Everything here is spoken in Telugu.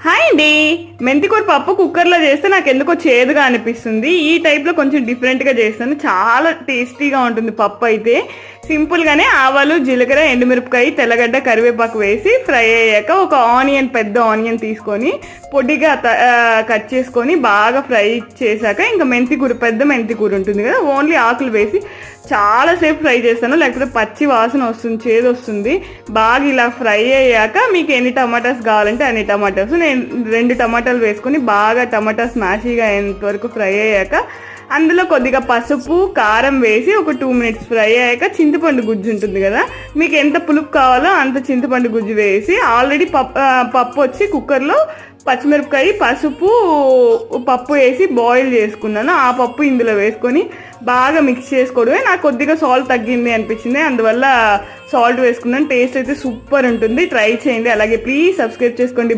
హాయ్ అండి. మెంతికూర పప్పు కుక్కర్లో చేస్తే నాకు ఎందుకో చేదుగా అనిపిస్తుంది. ఈ టైప్లో కొంచెం డిఫరెంట్గా చేస్తాను. చాలా టేస్టీగా ఉంటుంది పప్పు అయితే. సింపుల్గానే ఆవాలు, జీలకర్ర, ఎండుమిరపకాయ, తెల్లగడ్డ, కరివేపాకు వేసి ఫ్రై అయ్యాక ఒక పెద్ద ఆనియన్ తీసుకొని పొడిగా కట్ చేసుకొని బాగా ఫ్రై చేశాక ఇంకా పెద్ద మెంతికూర ఉంటుంది కదా, ఓన్లీ ఆకులు వేసి చాలాసేపు ఫ్రై చేస్తాను, లేకపోతే పచ్చి వాసన వస్తుంది, చేదు వస్తుంది. బాగా ఇలా ఫ్రై అయ్యాక మీకు ఎన్ని టమాటాస్ కావాలంటే అన్ని టమాటాస్, నేను 2 టమాటాలు వేసుకొని బాగా టమాటా స్మాషీగా అయ్యేంత వరకు ఫ్రై అయ్యాక అందులో కొద్దిగా పసుపు, కారం వేసి ఒక 2 మినిట్స్ ఫ్రై అయ్యాక చింతపండు గుజ్జు ఉంటుంది కదా, మీకు ఎంత పులుపు కావాలో అంత చింతపండు గుజ్జు వేసి ఆల్రెడీ పప్పు వచ్చి కుక్కర్లో పచ్చిమిరపకాయ, పసుపు, పప్పు వేసి బాయిల్ చేసుకున్నాను. ఆ పప్పు ఇందులో వేసుకొని బాగా మిక్స్ చేసుకోవడమే. నాకు కొద్దిగా సాల్ట్ తగ్గింది అనిపించింది, అందువల్ల సాల్ట్ వేసుకున్నాను. టేస్ట్ అయితే సూపర్ ఉంటుంది, ట్రై చేయండి. అలాగే ప్లీజ్ సబ్స్క్రైబ్ చేసుకోండి.